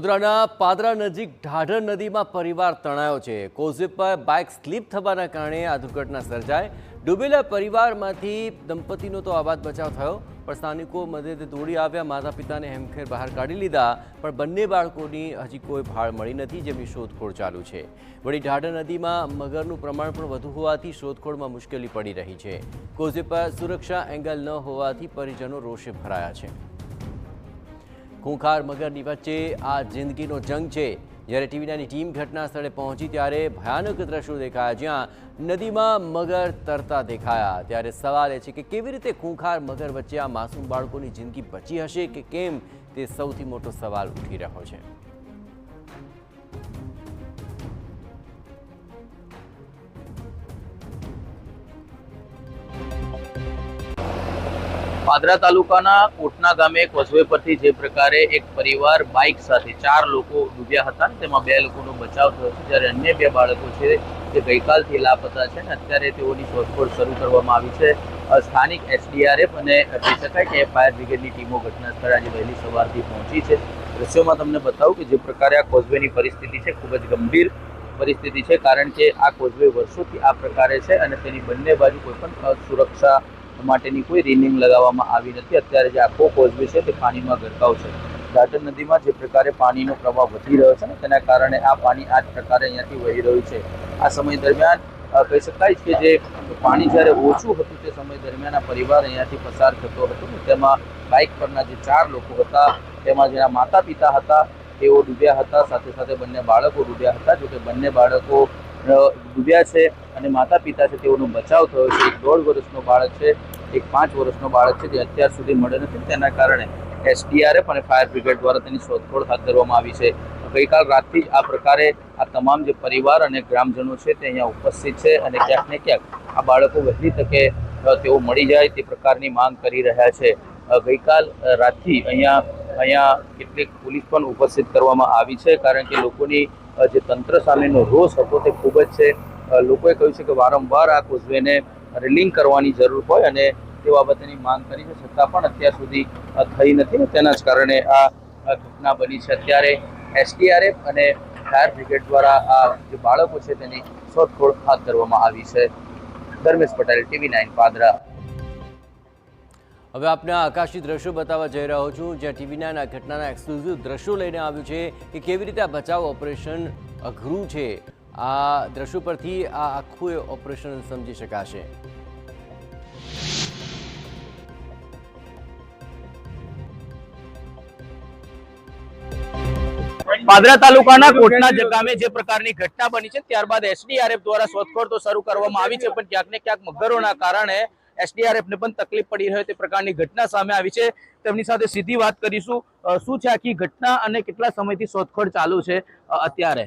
વડોદરાના પાદરા નજીક ઢાઢર નદીમાં પરિવાર તણાયો છે। કોઝવે પર બાઇક સ્લીપ થવાના કારણે આ દુર્ઘટના સર્જાઈ। ડૂબેલા પરિવારમાંથી દંપતીનો તો આબાદ બચાવ થયો, પણ સ્થાનિકો મદદે દોડી આવ્યા। માતા પિતાને હેમખેર બહાર કાઢી લીધા, પણ બંને બાળકોની હજી કોઈ ભાળ મળી નથી, જેમની શોધખોળ ચાલુ છે। વળી ઢાઢર નદીમાં મગરનું પ્રમાણ પણ વધુ હોવાથી શોધખોળમાં મુશ્કેલી પડી રહી છે। કોઝવે પર સુરક્ષા એંગલ ન હોવાથી પરિજનો રોષે ભરાયા છે। खूंखार मगरनी वच्चे आ जिंदगीनो जंग है। જ્યારે ટીવી9ની ટીમ ઘટના સ્થળે પહોંચી ત્યારે ભયાનક દ્રશ્યો દેખાયા, જ્યાં નદીમાં મગર તરતા દેખાયા। ત્યારે સવાલ એ છે કે કેવી રીતે ખૂંખાર મગર વચ્ચે આ માસૂમ બાળકોની જિંદગી બચી હશે કે કેમ, તે સૌથી મોટો સવાલ ઉઠી રહ્યો છે। પાદરા તાલુકાના કોટના ગામે કોઝવે પરથી જે પ્રકારે એક પરિવાર બાઇક સાથે 4 લોકો ડૂબ્યા હતા, તેમાં 2 લોકોનો બચાવ થયો છે, જ્યારે અન્ય 2 બાળકો છે તે ગઈકાલથી લાપતા છે અને અત્યારે તેઓની શોધખોળ શરૂ કરવામાં આવી છે। સ્થાનિક એસડીઆરએફ અને કહી શકાય કે ફાયર બ્રિગેડની ટીમો ઘટના સ્થળે આજે વહેલી સવારથી પહોંચી છે। દ્રશ્યોમાં તમને બતાવું કે જે પ્રકારે આ કોઝવેની પરિસ્થિતિ છે, ખૂબ જ ગંભીર પરિસ્થિતિ છે, કારણ કે આ કોઝવે વર્ષોથી આ પ્રકારે છે અને તેની બંને બાજુ કોઈ પણ સુરક્ષા માટેની કોઈ રેલિંગ લગાવવામાં આવી નથી। અત્યારે જે આખો કોઝવે છે તે પાણીમાં ગરકાવ છે। ઢાઢર નદીમાં જે પ્રકારે પાણીનો પ્રવાહ વધી રહ્યો છે ને, તેના કારણે આ પાણી આ જ પ્રકારે અહીંયાથી વહી રહ્યું છે। આ સમય દરમિયાન કહી શકાય કે જે પાણી જ્યારે ઓછું હતું તે સમય દરમિયાન આ પરિવાર અહીંયાથી પસાર થતો હતો। તેમાં બાઇક પરના જે 4 લોકો હતા, તેમાં જેના માતા પિતા હતા તેઓ ડૂબ્યા હતા, સાથે સાથે બંને બાળકો ડૂબ્યા હતા। જોકે બંને બાળકો ડૂબ્યા છે અને માતા પિતા છે તેઓનો બચાવ થયો છે। એક 1.5 વર્ષનો બાળક છે, એક 5 વર્ષનો બાળક છે, જે અત્યાર સુધી મળે નથી। તેના કારણે એસડીઆરએફ અને ફાયર બ્રિગેડ દ્વારા તેની શોધખોળ હાથ ધરવામાં આવી છે। ગઈકાલ રાતથી જ આ પ્રકારે આ તમામ જે પરિવાર અને ગ્રામજનો છે તે અહીંયા ઉપસ્થિત છે અને ક્યાંક ને ક્યાંક આ બાળકો વહેલી તકે તેઓ મળી જાય તે પ્રકારની માંગ કરી રહ્યા છે। ગઈકાલ રાતથી અહીંયા કેટલીક પોલીસ પણ ઉપસ્થિત કરવામાં આવી છે, કારણ કે લોકોની જે તંત્ર સામેનો રોષ હતો તે ખૂબ જ છે। લોકોએ કહ્યું છે કે વારંવાર આ કોઝવેને રેલિંગ કરવાની જરૂર હોય અને તે બાબતેની માંગ કરી છે, છતાં પણ અત્યાર સુધી થઈ નથી। તેના જ કારણે આ ઘટના બની છે। અત્યારે એસડીઆરએફ અને ફાયર બ્રિગેડ દ્વારા આ જે બાળકો છે તેની શોધખોળ હાથ ધરવામાં આવી છે। ધર્મેશ પટેલ, ટીવી9 પાદરા। હવે આપને આકાશી દ્રશ્યો બતાવવા જઈ રહ્યો છું, જ્યાં ટીવી9 આ ઘટનાના એક્સક્લુઝિવ દ્રશ્યો લઈને આવ્યું છે કે કેવી રીતે આ બચાવ ઓપરેશન અઘરું છે। આ દ્રશ્યો પરથી આ આખું ઓપરેશન સમજી શકાશે। પાદરા તાલુકાના કોટના ગામે જે પ્રકારની ઘટના બની છે, ત્યારબાદ એસડીઆરએફ દ્વારા શોધખોળ તો શરૂ કરવામાં આવી છે, પણ ક્યાંક ને ક્યાંક મગરોના કારણે એસડીઆરએફને પણ તકલીફ પડી રહે તે પ્રકારની ઘટના સામે આવી છે। તેમની સાથે સીધી વાત કરીશું। શું છે આખી ઘટના અને કેટલા સમયથી શોધખોળ ચાલુ છે અત્યારે?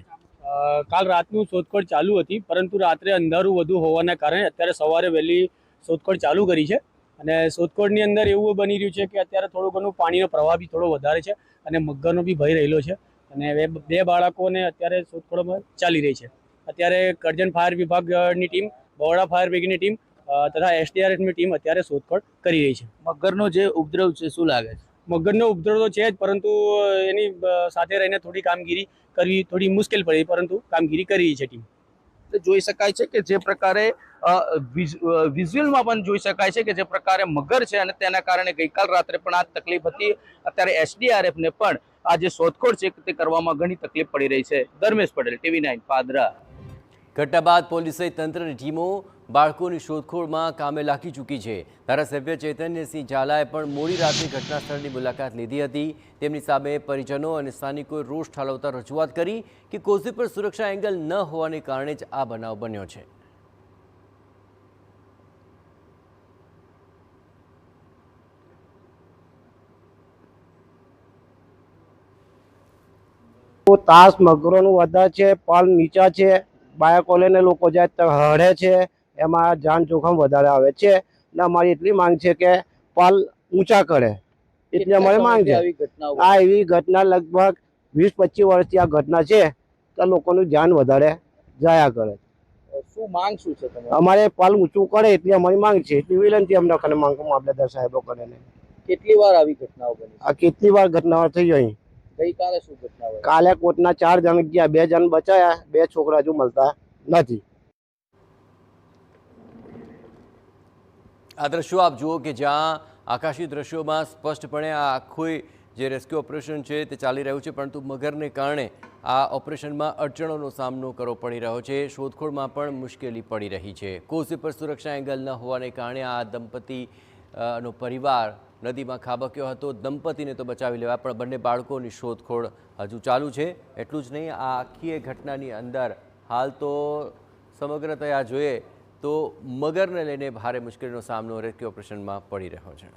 કાલ રાતનું શોધખોળ ચાલુ હતી, પરંતુ રાત્રે અંધારું વધુ હોવાના કારણે અત્યારે સવારે વહેલી શોધખોળ ચાલુ કરી છે। અને શોધખોળની અંદર એવું બની રહ્યું છે કે અત્યારે થોડું ઘણું પાણીનો પ્રવાહ બી થોડો વધારે છે અને મગરનો બી ભય રહેલો છે અને 2 બાળકોને અત્યારે શોધખોળમાં ચાલી રહી છે। અત્યારે કરજણ ફાયર વિભાગની ટીમ, બરોડા ફાયર બ્રિગેડની ટીમ તથા એસડીઆરએફની ટીમ અત્યારે શોધખોળ કરી રહી છે। મગરનો જે ઉપદ્રવ છે શું લાગે છે? મગરનો ઉપદ્રવ તો છે જ, પરંતુ એની સાથે રહીને થોડી કામગીરી કરવી થોડી મુશ્કેલ પડી, પરંતુ કામગીરી કરી રહી છે ટીમ। જોઈ શકાય છે કે જે પ્રકારે વિઝ્યુઅલમાં પણ જોઈ શકાય છે કે જે પ્રકારે મગર છે અને તેના કારણે ગઈકાલ રાત્રે પણ આ તકલીફ હતી। અત્યારે એસડીઆરએફને પણ આ જે શોધખોળ છે તે કરવામાં ઘણી તકલીફ પડી રહી છે। ધર્મેશ પટેલ, ટીવી9 પાદરા। ઘટના બાદ પોલીસ સહિત તંત્રની ટીમો બાળકોની શોધખોળમાં કામે લાગી ચૂકી છે। ધારાસભ્ય ચૈતન્યસિંહ ઝાલાએ પણ મોડી રાત્રે ઘટના સ્થળની મુલાકાત લીધી હતી। તેમની સામે પરિજનો અને સ્થાનિકોએ રોષ ઠાલવતા રજૂઆત કરી કે કોઝવે પર સુરક્ષા એંગલ ન હોવાને કારણે જ આ બનાવ બન્યો છે। તાસ મગરોનું વધારે છે, પાલ નીચા છે, બાયકો લઈને લોકો જાય તો હળે છે, એમાં જાન જોખમ વધારે આવે છે। ને અમારી એટલી માંગ છે કે પાલ ઊંચા કરે, એટલી અમારી માંગ છે। આ એવી ઘટના લગભગ 20-25 વર્ષથી આ ઘટના છે, તો લોકોનું જાન વધારે જાયા કરે। શું માંગ શું છે તમારી? અમારે પાલ ઊંચું કરે એટલી અમારી માંગ છે, એટલી વિનંતી અમને માંગ મામલતદાર સાહેબો કરે। કેટલી વાર આવી ઘટનાઓ બની? આ કેટલી વાર ઘટનાઓ થઈ અહીં? ગઈકાલે શું ઘટના બની? કાલે કોટના 4 જણ ગયા, 2 જણ બચાયા, 2 છોકરા હજુ મળતા નથી. આ દ્રશ્યો આપ જુઓ કે જ્યાં આકાશી દ્રશ્યોમાં સ્પષ્ટપણે આ આખું જે રેસ્ક્યુ ઓપરેશન છે તે ચાલી રહ્યું છે, પરંતુ મગરને કારણે આ ઓપરેશનમાં અડચણોનો સામનો કરવો પડી રહ્યો છે. શોધખોળમાં પણ મુશ્કેલી પડી રહી છે. કોઝવે પર સુરક્ષા એંગલ ન હોવાને કારણે આ દંપતીનો પરિવાર નદીમાં ખાબક્યો હતો. દંપતીને તો બચાવી લેવા, પણ બંને બાળકોની શોધખોળ હજુ ચાલુ છે. એટલું જ નહીં, આ આખી ઘટનાની અંદર હાલ તો સમગ્રતયા જોઈએ તો મગરને લઈને ભારે મુશ્કેલીનો સામનો રેસ્ક્યુ ઓપરેશનમાં પડી રહ્યો છે.